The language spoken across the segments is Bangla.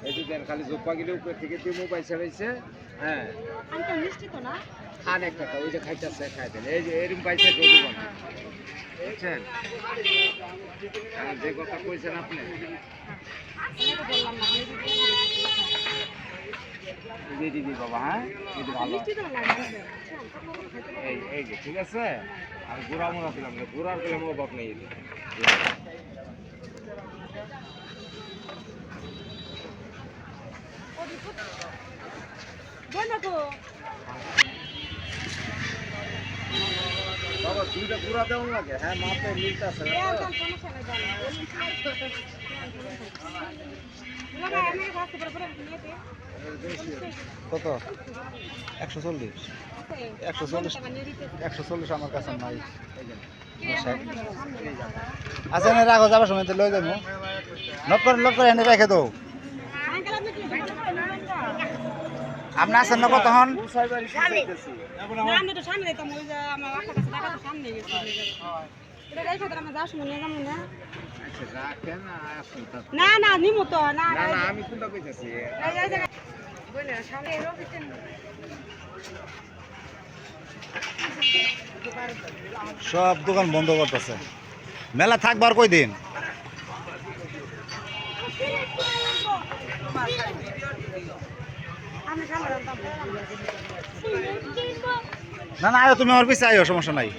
এই যে দেন খালি জোপা গেলে উপরে থেকে দিয়ে মোবাইল ছাড়াইছে। হ্যাঁ মিষ্টি তো না খান একটা ওই যে খাইতেছে খাই দেন এই যে এরকম পাইছে বুঝছেন যে কথা কইছেন আপনি দিদি বাবা। হ্যাঁ দিদি ভালো এই যে ঠিক আছে আর গুড়া মোড়া দিলাম না গুড়ার দিলাম অভাব নেই বাবা দুইটা গুড়া দেওয়া লাগে। হ্যাঁ মাপে মিলতেছে কত 140 140 আমার কাছে নাই। আচ্ছা এনে রাখো যাবার সময় লই যাবো লক করে এনে রেখে দাও। আপনি আছেন না কতক্ষণ? না না নিমো তো না আমি কোনটা কইতাছি সব দোকান বন্ধ করতেছে। মেলা থাকবার কই দিন? না না আয়ো তুমি আমার পিছিয়ে আয়ো সমস্যা নাই।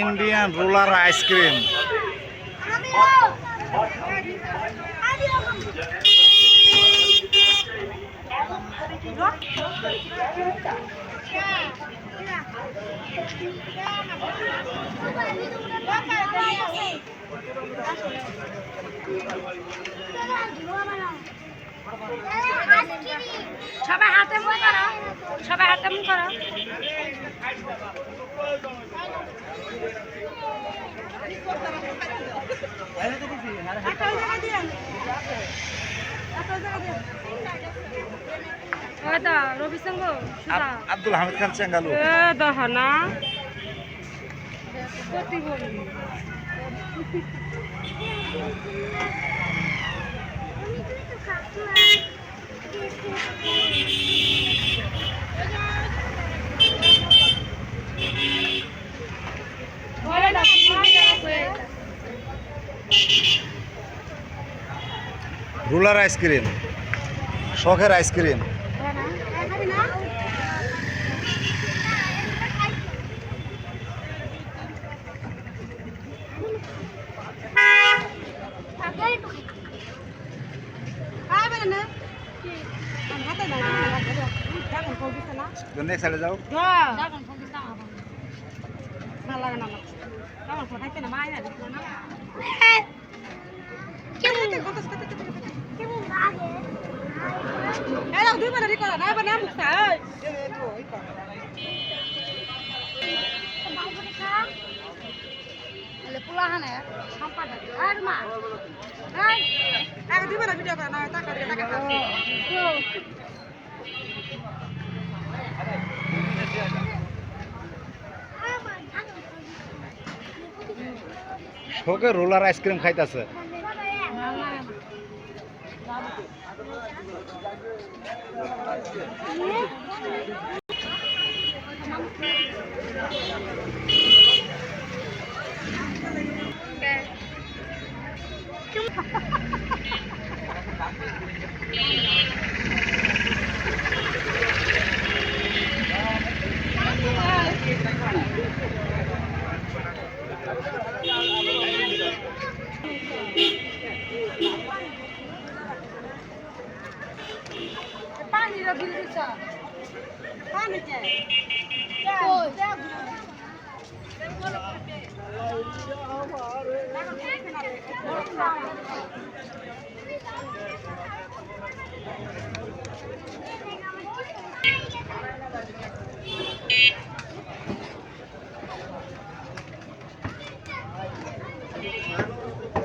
ইন্ডিয়ান রোলার আইসক্রিম সবাই হাতে মুখ করো সবাই হাতে মুখ করো আব্দুল হামিদ খান চেঙ্গালু দহনা রোলার আইসক্রিম শখের আইসক্রিম। নেক্সট সাইডে যাও। শখের রোলার আইসক্রিম খাইতেছে।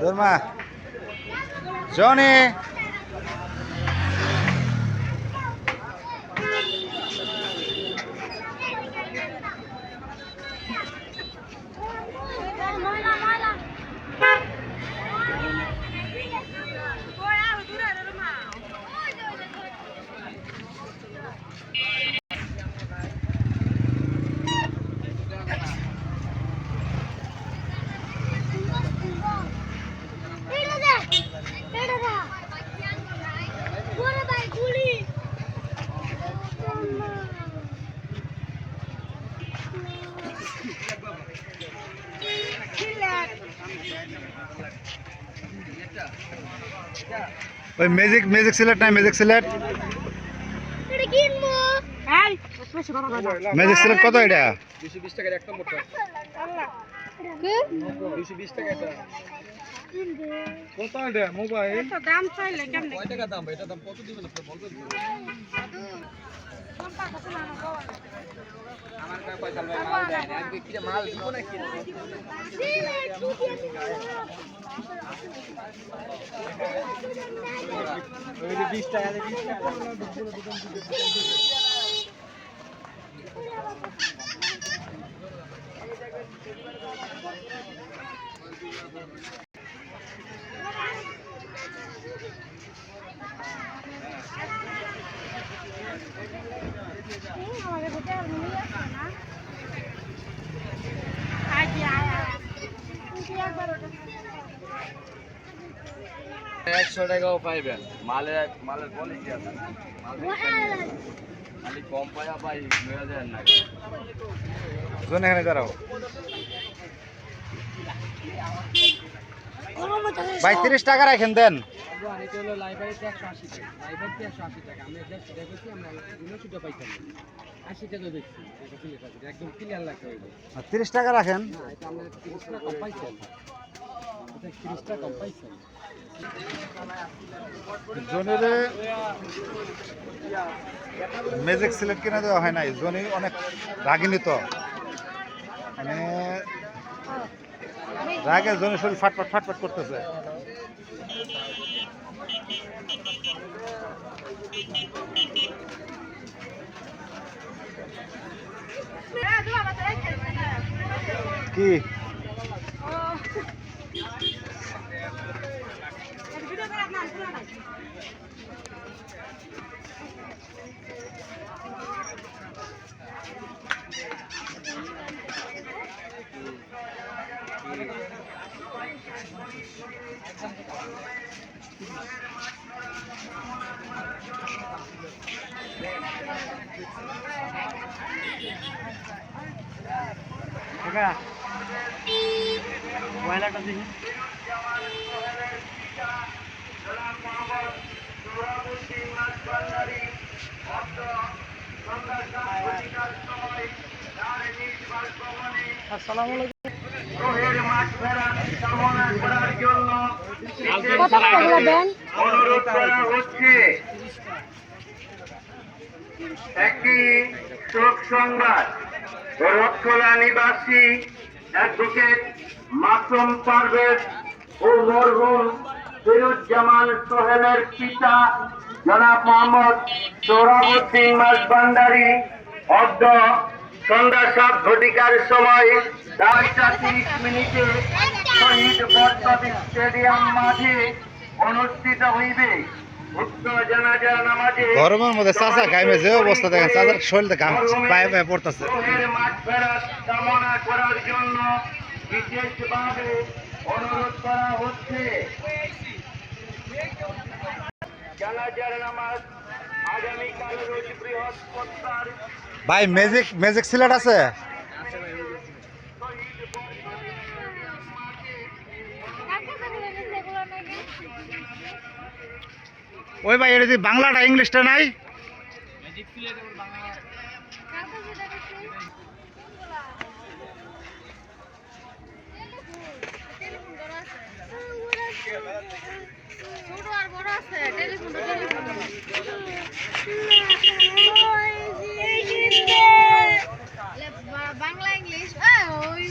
তোর মা জনি ওই ম্যাজিক সিলেট নাই ম্যাজিক সিলেট ম্যাজিক সিলেট কত এটা 220 টাকার একটা মোটা 220 টাকা এটা কত এটা মোবাইল এত দাম চাইলে কেমনে কয় টাকা দাম এটা দাম কত দিবেন আপনি বলবেন আমার কাছে পয়সা ভাই মাল দেয় না আজকে কি মাল দিব না কি ওই 20 টাকা 20 টাকা আমাদের হোটেল নিয়ে আসে না আজ একবার ওটা 100 টাকাও পাইবেন মালের কোয়ালিটি আছে খালি কম পায়া পাই মেরা দেন না জোন এখানে দাঁড়াও ভাই 30 টাকা রাখেন দেন এটা হলো লাইব্রেরিতে 180 টাকা লাইব্রেরিতে 180 টাকা আমরা জাস্ট দেখেছি আমরা 200 পাইতাম 80 টাকা দেখছি এটা কি লেখা আছে একদম ক্লিয়ার লেখা হইলো 30 টাকা রাখেন না এটা আমরা 30 টাকা কম পাইছি এটা 30 টাকা কম পাইছি জোনের ম্যাজিক সিলেট কিনে দেওয়া হয় নাই জনি অনেক রাগিনী তো মানে রাগে জনের শরীর ফাটফাট করতেছে কি ময়লাটা দেখি আসসালামু আলাইকুম অনুরোধ করা হচ্ছে একটি শোক সংবাদ রথখোলা নিবাসী অ্যাডভোকেট মাসুম পারভেজ ও মরহুম ফিরুজ্জামান সোহেলের পিতা জনাব মোহাম্মদ সোহরাবউদ্দিন মাঝভান্ডারী অর্ধ সন্ধ্যা 7 ঘটিকার সময় 4:30 শহীদ বটতলী স্টেডিয়াম মাঠে অনুষ্ঠিত হইবে। উক্ত জানাজার নামাজে গরমের মধ্যে চাচা গাইমে যে অবস্থা দেখেন চাচার শরীরে ঘাম পায়ে পায়ে পড়তেছে মাগফিরাত কামনা করার জন্য বিশেষভাবে অনুরোধ করা হচ্ছে। জানাজার নামাজ আগামীকাল রোজ বৃহস্পতিবার ভাই ম্যাজিক সিলেট আছে ওই ভাই এটা বাংলাটা ইংলিশটা নাই ছোট আর বড় আছে টেলিফোন বাংলা ইংলিশ ওই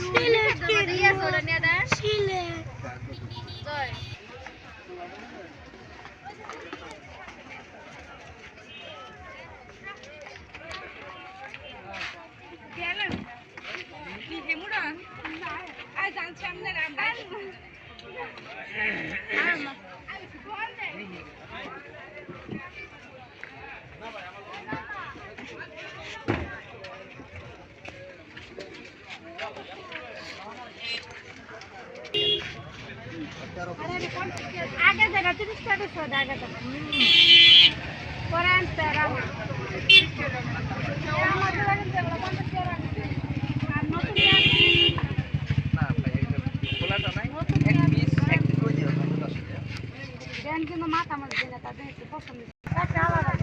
আগে যেটা 30 টাকা ছিল আগে তো পরে আনতে আর আমাদের আগে যেগুলো 50 টাকা আর নতুন দেন কিন্তু মাথা মাছ দিলে তাদের একটু পছন্দ একটা আলাদা